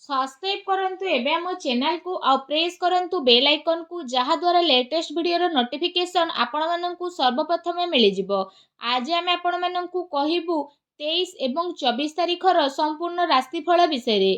Subscribe करंतु एबे हम चैनल को आ प्रेस करंतु बेल आइकन को जहा द्वारा लेटेस्ट वीडियो रो नोटिफिकेशन आपण माननकु सर्वप्रथम मिल जिवो। आज हम आपण माननकु कहिबु 23 एवं 24 तारिख रो संपूर्ण राशिफल विषय रे।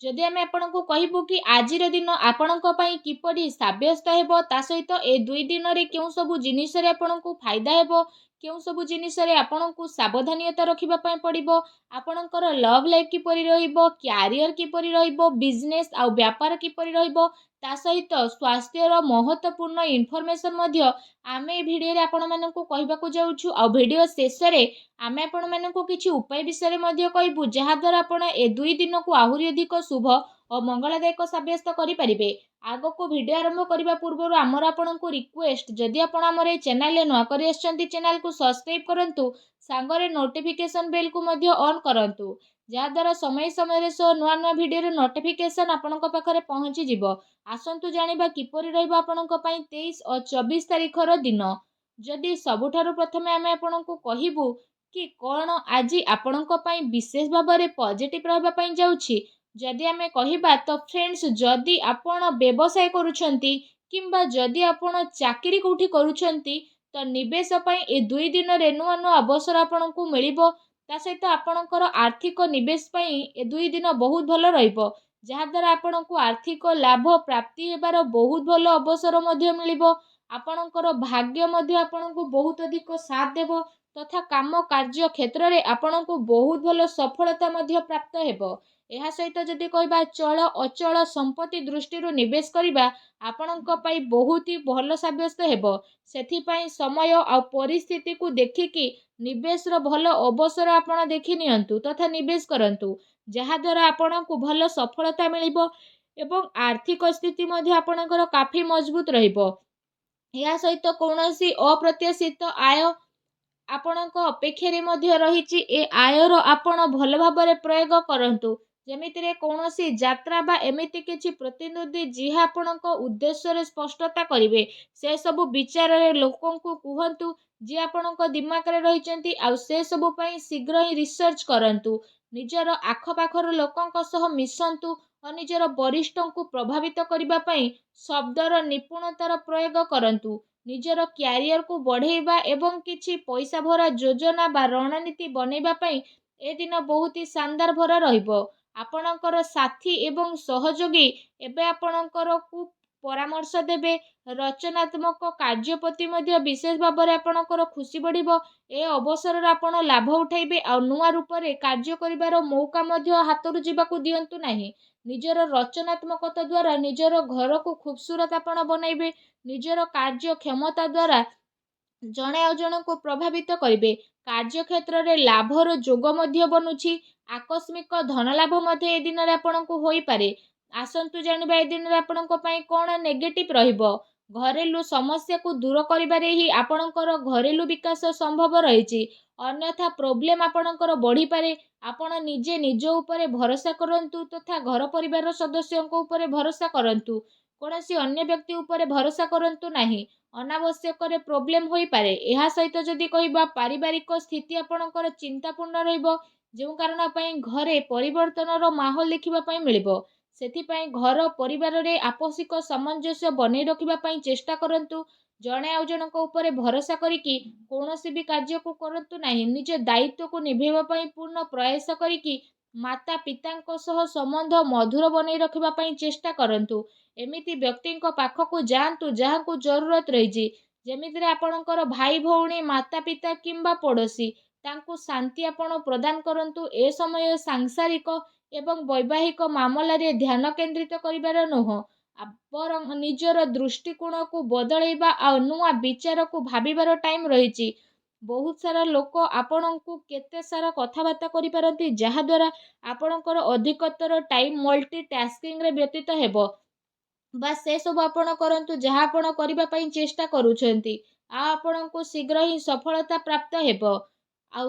जदि हम आपनको कहिबु कि आजिर दिन आपणको पई किपरि साब्यस्त हेबो ता सहित ए दुई दिन रे केउ सब जिनिस रे आपणको फायदा हेबो केउ सब जिनिस रे आपणको सावधानियता रखिबा पई पड़िबो आपणकर लव लाइफ किपरि रहिबो कैरियर किपरि रहिबो बिजनेस आ व्यापार किपरि रहिबो ता सहित स्वास्थ्यर महत्वपूर्ण इनफॉरमेशन मध्य आमे ए भिडियो रे आपण माननकु कहिबाकू जाउछु आ भिडियो शेष रे आमे आपण माननकु किछि उपाय विषय रे मध्य कहिबु जहा द्वारा आपण ए दुई दिन को आहुरी अधिक शुभ और मंगलदायक साब्यस्त करि परिबे। आगो को वीडियो आरंभ करबा पूर्व आमर आपनको रिक्वेस्ट जदि आपण हमर ए चैनल ले नुआ करि आछंती चैनल को सब्सक्राइब करंतु सांगरे नोटिफिकेशन बेल को मध्य ऑन करंतु जहा द्वारा समय समय सो नुआ नुआ वीडियो रे नोटिफिकेशन आपणक पाखरे पहुंची जिवो। आसंतु जानिबा किपरि रहइबो आपणक पई 23 और 24 तारिख रो दिन। जदि सबुठारु प्रथमे आमे आपणको कहिबु कि कोन आजि आपणक पई विशेष भाबरे पॉजिटिव रहबा पई जाउछि जदि आमे कहिबा तो फ्रेंड्स जदि आपण व्यवसाय करूछंती किंबा जदि आपण चाकरी कोठी करूछंती तो निवेश पई ए दुई दिन रे नुआ नुआ अवसर आपणको मिलिबो ता सहित आपणकर आर्थिक निवेश पई ए दुई दिन बहुत भलो रहिबो जहा द्वारा आपणको आर्थिक लाभ प्राप्ति हेबार बहुत भलो अवसर मध्य मिलिबो आपणकर भाग्य मध्य आपणको बहुत अधिक साथ देबो तथा काम कार्य क्षेत्र रे आपणको बहुत भलो सफलता मध्य प्राप्त हेबो। एहा सहित जदि कहबा चल अचल संपत्ति दृष्टि निवेश करिबा आपणक पई बहुत ही भलो साब्यस्त हेबो सेथि पई समय आ परिस्थिति को देखिकी निवेश रो भलो अवसर आपण देखि नियंतु तथा निवेश करंतु जहा द्वारा आपणको भलो सफलता मिलिबो एवं आर्थिक स्थिति मध्य आपणकर काफी मजबूत रहिबो। या सहित कौनसी अप्रत्याशित आय आपणक अपेक्षा रे मध्य रहिछि ए आयर आपण भल भाबरे प्रयोग करंतु जेमिति रे कौनसी यात्रा बा एमिति किछि प्रतिनिधि जिहा आपणक उद्देश्य रे स्पष्टता करिवे से सब विचार रे लोकन को कुहंतु जे आपणक दिमाग रे रहिचंती आ से सब पई शीघ्र ही रिसर्च करंतु निजर आख पाखर लोकन को सह मिसंतु और निजर वरिष्ठों को प्रभावित करिबा पई शब्दर निपुणतार प्रयोग करंतु निजर क्यारियर को बढ़ेबा एवं किछि पैसा भरा योजना बा रणनीति बनेबा पई ए दिन बहुत ही शानदार भरा रहिबो आपणकर साथी एवं सहयोगी एबे आपणकर को परामर्श देबे रचनात्मक कार्य प्रति मध्य विशेष भाबरे आपणकर खुशी बढ़िबो ए अवसर आपण लाभ उठाइबे आ नुआ रूप रे कार्य करिवार मौका मध्य हातरु जीवाकू दियंतु नाही निजर रचनात्मकता द्वारा निजर घर को खूबसूरत आपण बनाइबे निजर कार्य क्षमता द्वारा जणे आ जण को प्रभावित करिवे कार्य क्षेत्र रे लाभर जोग मध्य बनुछि आकस्मिक धन लाभ मध्य ए दिन रे आपण को होई पारे। आसंतु जानिबा ए दिन रे आपण को पई कोन नेगेटिव रहिबो घरेलू समस्या को दूर करिबारे ही आपणकर घरेलू विकास संभव रहिछि अन्यथा प्रॉब्लम आपणकर बढ़ी पारे आपण निजे निज ऊपर भरोसा करंतु तथा घर परिवार सदस्यों ऊपर भरोसा करंतु कोनोसी अन्य व्यक्ति ऊपर भरोसा करंतु नाही अनावश्यक रे प्रॉब्लम होई पारे। एहा सहित जदि कहिबा पारिवारिक स्थिति आपणकर चिंतापूर्ण रहिबो जेउ कारण पई घरे परिवर्तन रो माहौल देखिबा पई मिलिबो सेथि पई घर परिवार रे आपसिक सामंजस्य बनै रखिबा पई चेष्टा करंतु जणे आ जणक ऊपर भरोसा करिकी कोनोसी भी कार्य को करंतु नाही निज दायित्व को निभेबा पई पूर्ण प्रयास करिकी माता पितांको सह संबंध मधुर बनै रखिबा पई चेष्टा करंतु एमिति व्यक्ति पाखक जातु जहाँ को जरूरत रही जेमिति आपणकर भाई भौणी माता पिता किंबा पड़ोसी तांको शांति आपण प्रदान करंतु ए समय सांसारिक एवं वैवाहिक मामला रे ध्यान केंद्रित करिवार नुह आपण निजर दृष्टिकोण को बदलैबा आ नुआ विचार को भाबिबार टाइम रही बहुत सारा लोक आपण को केते सारा कथबार्ता करि पारंती जहा द्वारा आपणकर अधिकतर टाइम मल्टीटास्किंग रे व्यतीत हेबो बा से सब आपण करंतु जहा आपण करिबा पई चेष्टा करूछंती आ आपण को शीघ्र ही सफलता प्राप्त हेबो आ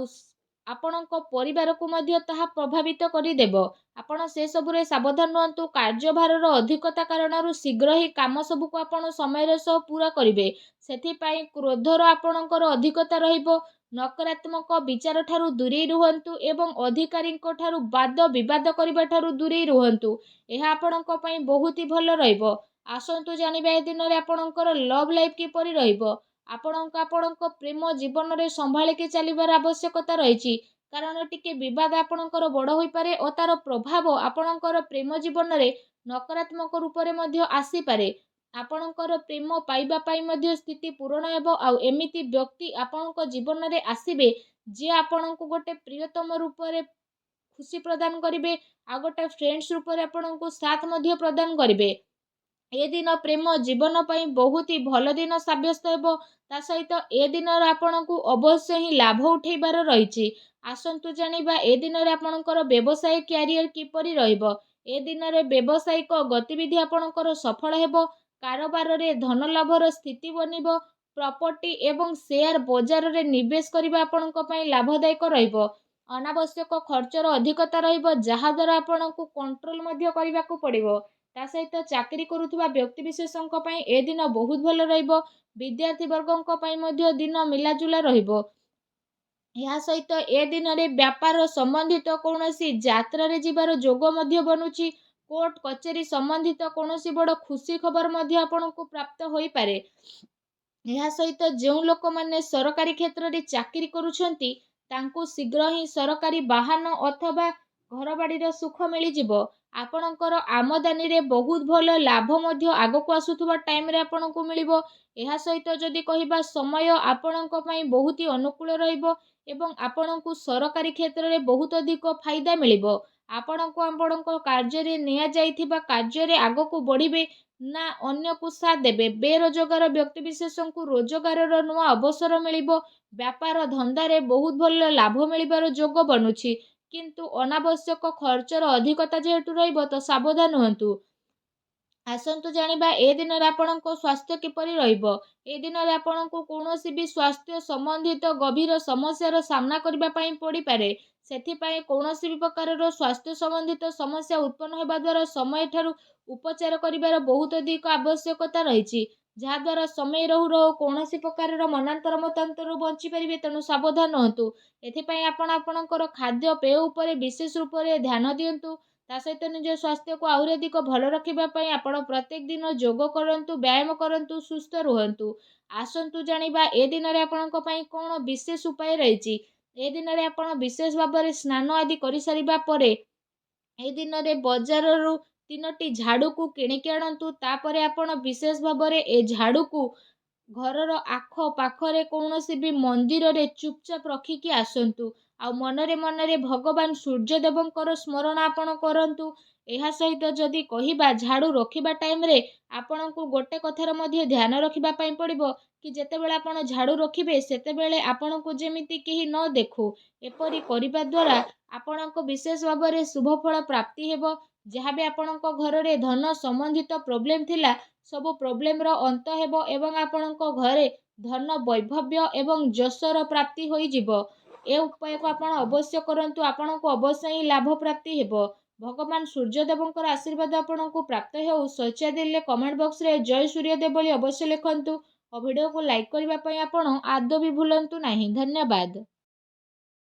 आपणक परिवार को मध्य ताहा प्रभावित करि देबो आपण से सब रे सावधान रहंतु कार्यभार रो अधिकता कारणरु शीघ्र ही काम सब को आपण समय रे सह पूरा करिवे सेथि पई क्रोधर आपणकर अधिकता रहिबो ନକାରାତ୍ମକ ବିଚାର ଠାରୁ ଦୂରେଇ ରୁହନ୍ତୁ ଏବଂ ଅଧିକାରୀଙ୍କ ଠାରୁ ବାଦ ବିବାଦ କରିବା ଠାରୁ ଦୂରେଇ ରୁହନ୍ତୁ। ଏହା ଆପଣଙ୍କ ପାଇଁ ବହୁତ ହି ଭଲ ରହିବ। ଆସନ୍ତୁ ଜାଣିବା ଏ ଦିନରେ ଆପଣଙ୍କର ଲଭ୍ ଲାଇଫ୍ କିପରି ରହିବ। ଆପଣଙ୍କ ପ୍ରେମ ଜୀବନରେ ସମ୍ଭାଳିକି ଚାଲିବାର ଆବଶ୍ୟକତା ରହିଛି, କାରଣ ଟିକେ ବିବାଦ ଆପଣଙ୍କର ବଡ଼ ହୋଇପାରେ ଓ ତାର ପ୍ରଭାବ ଆପଣଙ୍କର ପ୍ରେମ ଜୀବନରେ ନକାରାତ୍ମକ ରୂପରେ ମଧ୍ୟ ଆସିପାରେ। ଆପଣଙ୍କର ପ୍ରେମ ପାଇବା ପାଇଁ ମଧ୍ୟ ସ୍ଥିତି ପୂରଣ ହେବ। ଆଉ ଏମିତି ବ୍ୟକ୍ତି ଆପଣଙ୍କ ଜୀବନରେ ଆସିବେ ଯିଏ ଆପଣଙ୍କୁ ଗୋଟେ ପ୍ରିୟତମ ରୂପରେ ଖୁସି ପ୍ରଦାନ କରିବେ, ଆଉ ଗୋଟେ ଫ୍ରେଣ୍ଡସ୍ ରୂପରେ ଆପଣଙ୍କୁ ସାଥ ମଧ୍ୟ ପ୍ରଦାନ କରିବେ। ଏ ଦିନ ପ୍ରେମ ଜୀବନ ପାଇଁ ବହୁତ ହି ଭଲ ଦିନ ସାବ୍ୟସ୍ତ ହେବ। ତା ସହିତ ଏ ଦିନରେ ଆପଣଙ୍କୁ ଅବଶ୍ୟ ହିଁ ଲାଭ ଉଠେଇବାର ରହିଛି। ଆସନ୍ତୁ ଜାଣିବା ଏ ଦିନରେ ଆପଣଙ୍କର ବ୍ୟବସାୟ କ୍ୟାରିୟର କିପରି ରହିବ। ଏ ଦିନରେ ବ୍ୟବସାୟିକ ଗତିବିଧି ଆପଣଙ୍କର ସଫଳ ହେବ। କାରବାରରେ ଧନ ଲାଭର ସ୍ଥିତି ବନିବ। ପ୍ରପର୍ଟି ଏବଂ ସେୟାର ବଜାରରେ ନିବେଶ କରିବା ଆପଣଙ୍କ ପାଇଁ ଲାଭଦାୟକ ରହିବ। ଅନାବଶ୍ୟକ ଖର୍ଚ୍ଚର ଅଧିକତା ରହିବ, ଯାହାଦ୍ୱାରା ଆପଣଙ୍କୁ କଣ୍ଟ୍ରୋଲ ମଧ୍ୟ କରିବାକୁ ପଡ଼ିବ। ତା ସହିତ ଚାକିରି କରୁଥିବା ବ୍ୟକ୍ତିବିଶେଷଙ୍କ ପାଇଁ ଏ ଦିନ ବହୁତ ଭଲ ରହିବ। ବିଦ୍ୟାର୍ଥୀ ବର୍ଗଙ୍କ ପାଇଁ ମଧ୍ୟ ଦିନ ମିଲାଜୁଲା ରହିବ। ଏହା ସହିତ ଏ ଦିନରେ ବ୍ୟାପାର ସମ୍ବନ୍ଧିତ କୌଣସି ଯାତ୍ରାରେ ଯିବାର ଯୋଗ ମଧ୍ୟ ବନୁଛି। କୋର୍ଟ କଚେରୀ ସମ୍ବନ୍ଧିତ କୌଣସି ବଡ଼ ଖୁସି ଖବର ମଧ୍ୟ ଆପଣଙ୍କୁ ପ୍ରାପ୍ତ ହୋଇପାରେ। ଏହା ସହିତ ଯେଉଁ ଲୋକମାନେ ସରକାରୀ କ୍ଷେତ୍ରରେ ଚାକିରି କରୁଛନ୍ତି, ତାଙ୍କୁ ଶୀଘ୍ର ହିଁ ସରକାରୀ ବାହନ ଅଥବା ଘରବାଡ଼ିର ସୁଖ ମିଳିଯିବ। ଆପଣଙ୍କର ଆମଦାନୀରେ ବହୁତ ଭଲ ଲାଭ ମଧ୍ୟ ଆଗକୁ ଆସୁଥିବା ଟାଇମରେ ଆପଣଙ୍କୁ ମିଳିବ। ଏହା ସହିତ ଯଦି କହିବା, ସମୟ ଆପଣଙ୍କ ପାଇଁ ବହୁତ ହି ଅନୁକୂଳ ରହିବ ଏବଂ ଆପଣଙ୍କୁ ସରକାରୀ କ୍ଷେତ୍ରରେ ବହୁତ ଅଧିକ ଫାଇଦା ମିଳିବ। ଆପଣଙ୍କୁ ଆପଣଙ୍କ କାର୍ଯ୍ୟରେ ନିଆଯାଇଥିବା କାର୍ଯ୍ୟରେ ଆଗକୁ ବଢ଼ିବେ ନା ଅନ୍ୟକୁ ସାଥ ଦେବେ। ବେରୋଜଗାର ବ୍ୟକ୍ତିବିଶେଷଙ୍କୁ ରୋଜଗାରର ନୂଆ ଅବସର ମିଳିବ। ବ୍ୟାପାର ଧନ୍ଦାରେ ବହୁତ ଭଲ ଲାଭ ମିଳିବାର ଯୋଗ ବନୁଛି, କିନ୍ତୁ ଅନାବଶ୍ୟକ ଖର୍ଚ୍ଚର ଅଧିକତା ଯେହେତୁ ରହିବ, ତ ସାବଧାନ ହୁଅନ୍ତୁ। ଆସନ୍ତୁ ଜାଣିବା ଏ ଦିନରେ ଆପଣଙ୍କ ସ୍ୱାସ୍ଥ୍ୟ କିପରି ରହିବ। ଏ ଦିନରେ ଆପଣଙ୍କୁ କୌଣସି ବି ସ୍ୱାସ୍ଥ୍ୟ ସମ୍ବନ୍ଧିତ ଗଭୀର ସମସ୍ୟାର ସାମ୍ନା କରିବା ପାଇଁ ପଡ଼ିପାରେ। ସେଥିପାଇଁ କୌଣସି ବି ପ୍ରକାରର ସ୍ୱାସ୍ଥ୍ୟ ସମ୍ବନ୍ଧିତ ସମସ୍ୟା ଉତ୍ପନ୍ନ ହେବା ଦ୍ୱାରା ସମୟ ଠାରୁ ଉପଚାର କରିବାର ବହୁତ ଅଧିକ ଆବଶ୍ୟକତା ରହିଛି, ଯାହାଦ୍ୱାରା ସମୟ ରହୁ ରହୁ କୌଣସି ପ୍ରକାରର ମନାନ୍ତର ମତାନ୍ତରରୁ ବଞ୍ଚିପାରିବେ। ତେଣୁ ସାବଧାନ ହୁଅନ୍ତୁ। ଏଥିପାଇଁ ଆପଣ ଆପଣଙ୍କର ଖାଦ୍ୟପେୟ ଉପରେ ବିଶେଷ ରୂପରେ ଧ୍ୟାନ ଦିଅନ୍ତୁ। ତା ସହିତ ନିଜ ସ୍ୱାସ୍ଥ୍ୟକୁ ଆହୁରି ଅଧିକ ଭଲ ରଖିବା ପାଇଁ ଆପଣ ପ୍ରତ୍ୟେକ ଦିନ ଯୋଗ କରନ୍ତୁ, ବ୍ୟାୟାମ କରନ୍ତୁ, ସୁସ୍ଥ ରୁହନ୍ତୁ। ଆସନ୍ତୁ ଜାଣିବା ଏ ଦିନରେ ଆପଣଙ୍କ ପାଇଁ କ'ଣ ବିଶେଷ ଉପାୟ ରହିଛି। ଏ ଦିନରେ ଆପଣ ବିଶେଷ ଭାବରେ ସ୍ନାନ ଆଦି କରିସାରିବା ପରେ ଏ ଦିନରେ ବଜାରରୁ 3ଟି ଝାଡ଼ୁକୁ କିଣିକି ଆଣନ୍ତୁ। ତାପରେ ଆପଣ ବିଶେଷ ଭାବରେ ଏ ଝାଡ଼ୁକୁ ଘରର ଆଖପାଖରେ କୌଣସି ବି ମନ୍ଦିରରେ ଚୁପଚାପ ରଖିକି ଆସନ୍ତୁ। ଆଉ ମନରେ ମନରେ ଭଗବାନ ସୂର୍ଯ୍ୟଦେବଙ୍କର ସ୍ମରଣ ଆପଣ କରନ୍ତୁ। ଏହା ସହିତ ଯଦି କହିବା, ଝାଡ଼ୁ ରଖିବା ଟାଇମରେ ଆପଣଙ୍କୁ ଗୋଟେ କଥାର ମଧ୍ୟ ଧ୍ୟାନ ରଖିବା ପାଇଁ ପଡ଼ିବ କି ଯେତେବେଳେ ଆପଣ ଝାଡ଼ୁ ରଖିବେ, ସେତେବେଳେ ଆପଣଙ୍କୁ ଯେମିତି କେହି ନ ଦେଖୁ। ଏପରି କରିବା ଦ୍ୱାରା ଆପଣଙ୍କ ବିଶେଷ ଭାବରେ ଶୁଭ ଫଳ ପ୍ରାପ୍ତି ହେବ। ଯାହା ବି ଆପଣଙ୍କ ଘରରେ ଧନ ସମ୍ବନ୍ଧିତ ପ୍ରୋବ୍ଲେମ ଥିଲା, ସବୁ ପ୍ରୋବ୍ଲେମର ଅନ୍ତ ହେବ ଏବଂ ଆପଣଙ୍କ ଘରେ ଧନ ବୈଭବ୍ୟ ଏବଂ ଯଶର ପ୍ରାପ୍ତି ହୋଇଯିବ। ଏ ଉପାୟକୁ ଆପଣ ଅବଶ୍ୟ କରନ୍ତୁ। ଆପଣଙ୍କୁ ଅବଶ୍ୟ ହିଁ ଲାଭ ପ୍ରାପ୍ତି ହେବ। ଭଗବାନ ସୂର୍ଯ୍ୟଦେବଙ୍କର ଆଶୀର୍ବାଦ ଆପଣଙ୍କୁ ପ୍ରାପ୍ତ ହେଉ। ଶୌଚାଳୟ ଦେଲେ କମେଣ୍ଟ ବକ୍ସରେ ଜୟ ସୂର୍ଯ୍ୟଦେବ ବୋଲି ଅବଶ୍ୟ ଲେଖନ୍ତୁ ଓ ଭିଡ଼ିଓକୁ ଲାଇକ୍ କରିବା ପାଇଁ ଆପଣ ଆଦୌ ବି ଭୁଲନ୍ତୁ ନାହିଁ। ଧନ୍ୟବାଦ।